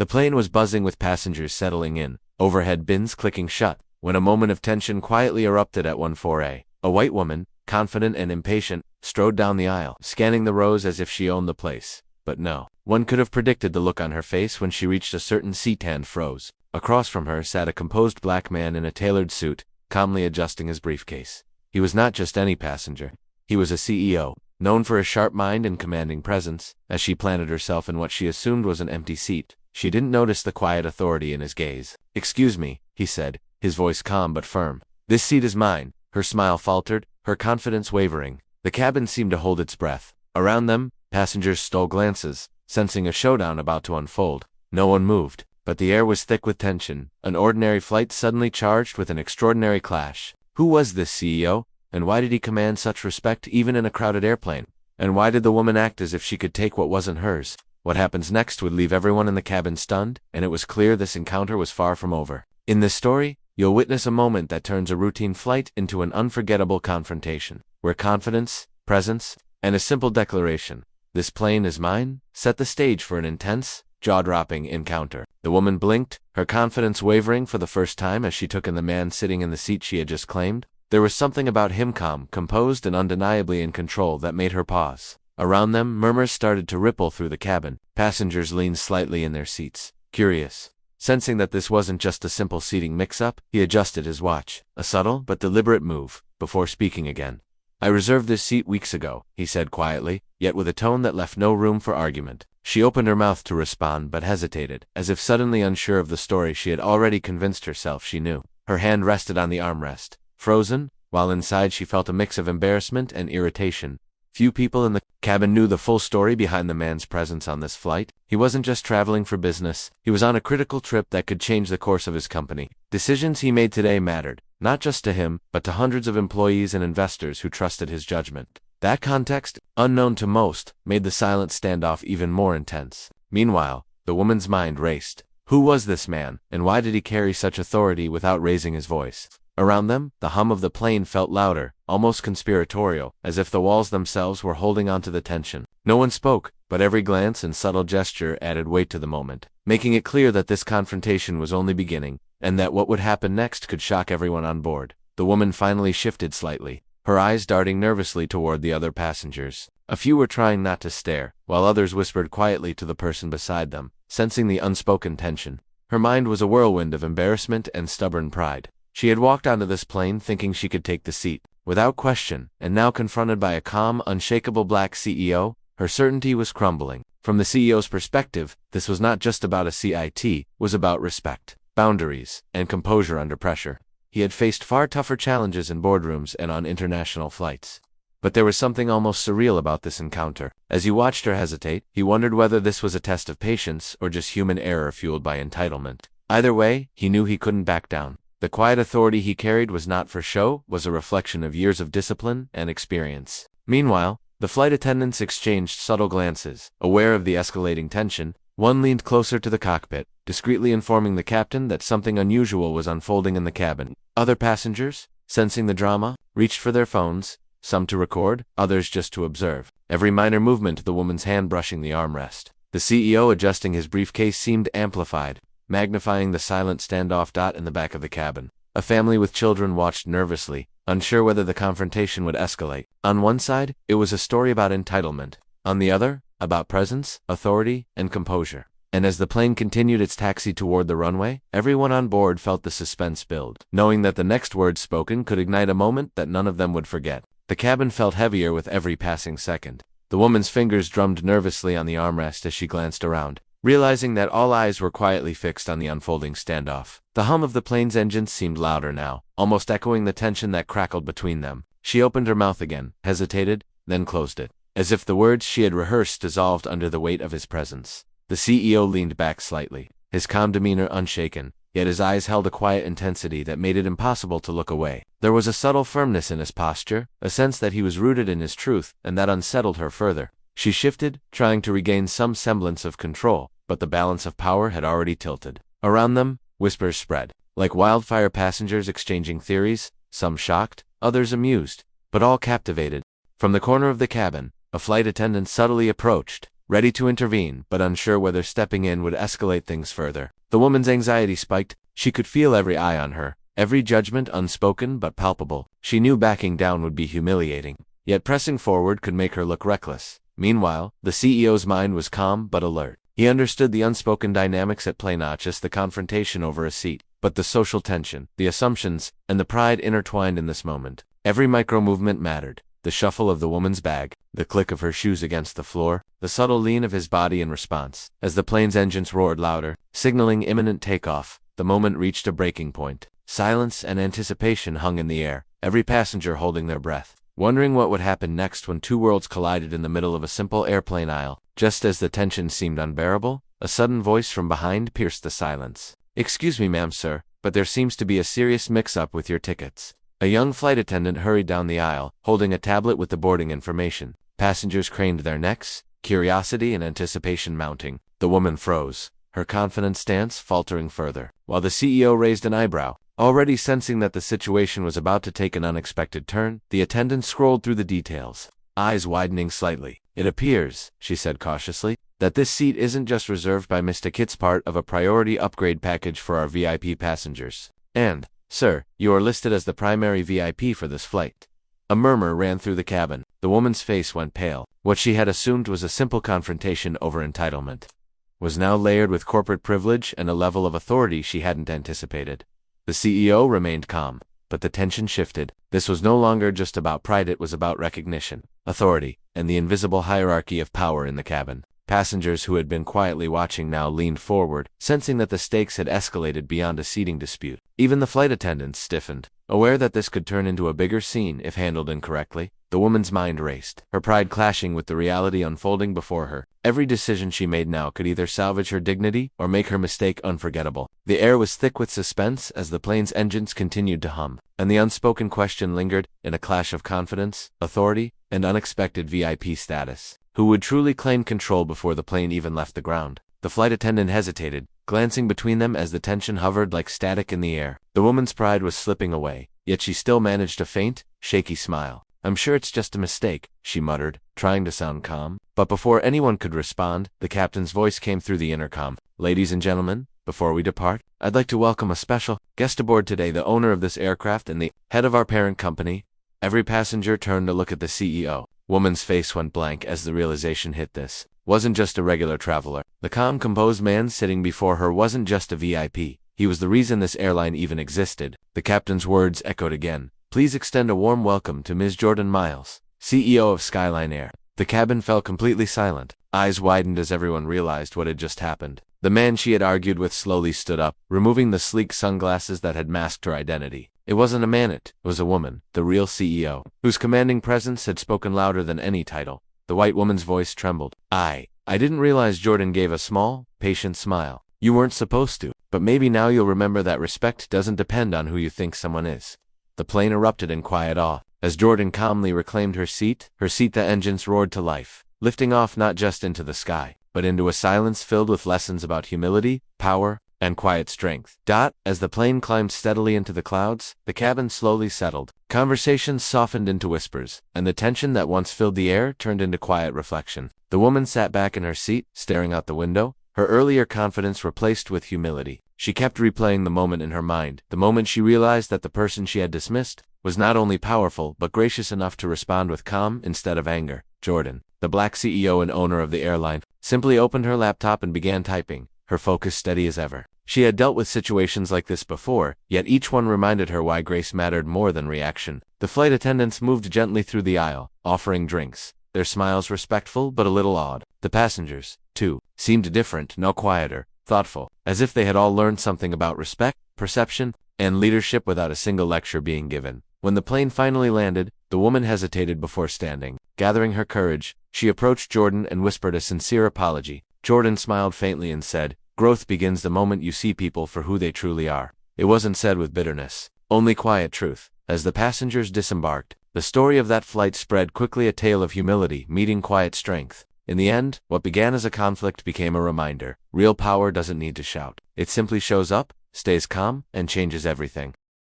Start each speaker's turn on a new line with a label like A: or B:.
A: The plane was buzzing with passengers settling in, overhead bins clicking shut, when a moment of tension quietly erupted at 14A. A white woman, confident and impatient, strode down the aisle, scanning the rows as if she owned the place. But no. One could have predicted the look on her face when she reached a certain seat and froze. Across from her sat a composed black man in a tailored suit, calmly adjusting his briefcase. He was not just any passenger. He was a CEO, known for a sharp mind and commanding presence. As she planted herself in what she assumed was an empty seat, she didn't notice the quiet authority in his gaze. "Excuse me," he said, his voice calm but firm. "This seat is mine." Her smile faltered, her confidence wavering. The cabin seemed to hold its breath. Around them, passengers stole glances, sensing a showdown about to unfold. No one moved, but the air was thick with tension, an ordinary flight suddenly charged with an extraordinary clash. Who was this CEO, and why did he command such respect even in a crowded airplane? And why did the woman act as if she could take what wasn't hers? What happens next would leave everyone in the cabin stunned, and it was clear this encounter was far from over. In this story, you'll witness a moment that turns a routine flight into an unforgettable confrontation, where confidence, presence, and a simple declaration, "This plane is mine," set the stage for an intense, jaw-dropping encounter. The woman blinked, her confidence wavering for the first time as she took in the man sitting in the seat she had just claimed. There was something about him calm, composed, and undeniably in control that made her pause. Around them, murmurs started to ripple through the cabin. Passengers leaned slightly in their seats, curious. Sensing that this wasn't just a simple seating mix-up, he adjusted his watch, a subtle but deliberate move, before speaking again. "I reserved this seat weeks ago," he said quietly, yet with a tone that left no room for argument. She opened her mouth to respond but hesitated, as if suddenly unsure of the story she had already convinced herself she knew. Her hand rested on the armrest, frozen, while inside she felt a mix of embarrassment and irritation. Few people in the cabin knew the full story behind the man's presence on this flight. He wasn't just traveling for business, he was on a critical trip that could change the course of his company. Decisions he made today mattered, not just to him, but to hundreds of employees and investors who trusted his judgment. That context, unknown to most, made the silent standoff even more intense. Meanwhile, the woman's mind raced. Who was this man, and why did he carry such authority without raising his voice? Around them, the hum of the plane felt louder, almost conspiratorial, as if the walls themselves were holding on to the tension. No one spoke, but every glance and subtle gesture added weight to the moment, making it clear that this confrontation was only beginning, and that what would happen next could shock everyone on board. The woman finally shifted slightly, her eyes darting nervously toward the other passengers. A few were trying not to stare, while others whispered quietly to the person beside them, sensing the unspoken tension. Her mind was a whirlwind of embarrassment and stubborn pride. She had walked onto this plane thinking she could take the seat, without question, and now confronted by a calm, unshakable black CEO, her certainty was crumbling. From the CEO's perspective, this was not just about a CIT, it was about respect, boundaries, and composure under pressure. He had faced far tougher challenges in boardrooms and on international flights. But there was something almost surreal about this encounter. As he watched her hesitate, he wondered whether this was a test of patience or just human error fueled by entitlement. Either way, he knew he couldn't back down. The quiet authority he carried was not for show, was a reflection of years of discipline and experience. Meanwhile, the flight attendants exchanged subtle glances. Aware of the escalating tension, one leaned closer to the cockpit, discreetly informing the captain that something unusual was unfolding in the cabin. Other passengers, sensing the drama, reached for their phones, some to record, others just to observe. Every minor movement, the woman's hand brushing the armrest, the CEO adjusting his briefcase, seemed amplified, magnifying the silent standoff in the back of the cabin. A family with children watched nervously, unsure whether the confrontation would escalate. On one side, it was a story about entitlement. On the other, about presence, authority, and composure. And as the plane continued its taxi toward the runway, everyone on board felt the suspense build, knowing that the next words spoken could ignite a moment that none of them would forget. The cabin felt heavier with every passing second. The woman's fingers drummed nervously on the armrest as she glanced around, realizing that all eyes were quietly fixed on the unfolding standoff. The hum of the plane's engines seemed louder now, almost echoing the tension that crackled between them. She opened her mouth again, hesitated, then closed it, as if the words she had rehearsed dissolved under the weight of his presence. The CEO leaned back slightly, his calm demeanor unshaken, yet his eyes held a quiet intensity that made it impossible to look away. There was a subtle firmness in his posture, a sense that he was rooted in his truth, and that unsettled her further. She shifted, trying to regain some semblance of control, but the balance of power had already tilted. Around them, whispers spread, like wildfire, passengers exchanging theories, some shocked, others amused, but all captivated. From the corner of the cabin, a flight attendant subtly approached, ready to intervene, but unsure whether stepping in would escalate things further. The woman's anxiety spiked. She could feel every eye on her, every judgment unspoken but palpable. She knew backing down would be humiliating, yet pressing forward could make her look reckless. Meanwhile, the CEO's mind was calm but alert. He understood the unspoken dynamics at play, not just the confrontation over a seat, but the social tension, the assumptions, and the pride intertwined in this moment. Every micro-movement mattered. The shuffle of the woman's bag, the click of her shoes against the floor, the subtle lean of his body in response. As the plane's engines roared louder, signaling imminent takeoff, the moment reached a breaking point. Silence and anticipation hung in the air, every passenger holding their breath, wondering what would happen next when two worlds collided in the middle of a simple airplane aisle. Just as the tension seemed unbearable, a sudden voice from behind pierced the silence. "Excuse me, ma'am, sir, but there seems to be a serious mix-up with your tickets." A young flight attendant hurried down the aisle, holding a tablet with the boarding information. Passengers craned their necks, curiosity and anticipation mounting. The woman froze, her confident stance faltering further, while the CEO raised an eyebrow. Already sensing that the situation was about to take an unexpected turn, the attendant scrolled through the details, eyes widening slightly. "It appears," she said cautiously, "that this seat isn't just reserved by Mr. Kit's part of a priority upgrade package for our VIP passengers. And, sir, you are listed as the primary VIP for this flight." A murmur ran through the cabin. The woman's face went pale. What she had assumed was a simple confrontation over entitlement was now layered with corporate privilege and a level of authority she hadn't anticipated. The CEO remained calm, but the tension shifted. This was no longer just about pride, it was about recognition, authority, and the invisible hierarchy of power in the cabin. Passengers who had been quietly watching now leaned forward, sensing that the stakes had escalated beyond a seating dispute. Even the flight attendants stiffened, aware that this could turn into a bigger scene if handled incorrectly. The woman's mind raced, her pride clashing with the reality unfolding before her. Every decision she made now could either salvage her dignity or make her mistake unforgettable. The air was thick with suspense as the plane's engines continued to hum, and the unspoken question lingered, in a clash of confidence, authority, and unexpected VIP status. Who would truly claim control before the plane even left the ground? The flight attendant hesitated, glancing between them as the tension hovered like static in the air. The woman's pride was slipping away, yet she still managed a faint, shaky smile. "I'm sure it's just a mistake," she muttered, trying to sound calm. But before anyone could respond, the captain's voice came through the intercom. "Ladies and gentlemen, before we depart, I'd like to welcome a special guest aboard today, the owner of this aircraft and the head of our parent company." Every passenger turned to look at the CEO. Woman's face went blank as the realization hit this wasn't just a regular traveler. The calm, composed man sitting before her wasn't just a VIP. He was the reason this airline even existed. The captain's words echoed again. "Please extend a warm welcome to Ms. Jordan Miles, CEO of Skyline Air." The cabin fell completely silent. Eyes widened as everyone realized what had just happened. The man she had argued with slowly stood up, removing the sleek sunglasses that had masked her identity. It wasn't a man, it was a woman, the real CEO, whose commanding presence had spoken louder than any title. The white woman's voice trembled. I didn't realize." Jordan gave a small, patient smile. "You weren't supposed to, but maybe now you'll remember that respect doesn't depend on who you think someone is." The plane erupted in quiet awe. As Jordan calmly reclaimed her seat, the engines roared to life, lifting off not just into the sky, but into a silence filled with lessons about humility, power, and quiet strength. As the plane climbed steadily into the clouds, the cabin slowly settled. Conversations softened into whispers, and the tension that once filled the air turned into quiet reflection. The woman sat back in her seat, staring out the window, her earlier confidence replaced with humility. She kept replaying the moment in her mind, the moment she realized that the person she had dismissed was not only powerful but gracious enough to respond with calm instead of anger. Jordan, the black CEO and owner of the airline, simply opened her laptop and began typing, her focus steady as ever. She had dealt with situations like this before, yet each one reminded her why grace mattered more than reaction. The flight attendants moved gently through the aisle, offering drinks, their smiles respectful but a little awed. The passengers, too, seemed different, no quieter, thoughtful, as if they had all learned something about respect, perception, and leadership without a single lecture being given. When the plane finally landed, the woman hesitated before standing. Gathering her courage, she approached Jordan and whispered a sincere apology. Jordan smiled faintly and said, "Growth begins the moment you see people for who they truly are." It wasn't said with bitterness, only quiet truth. As the passengers disembarked, the story of that flight spread quickly, a tale of humility meeting quiet strength. In the end, what began as a conflict became a reminder. Real power doesn't need to shout. It simply shows up, stays calm, and changes everything.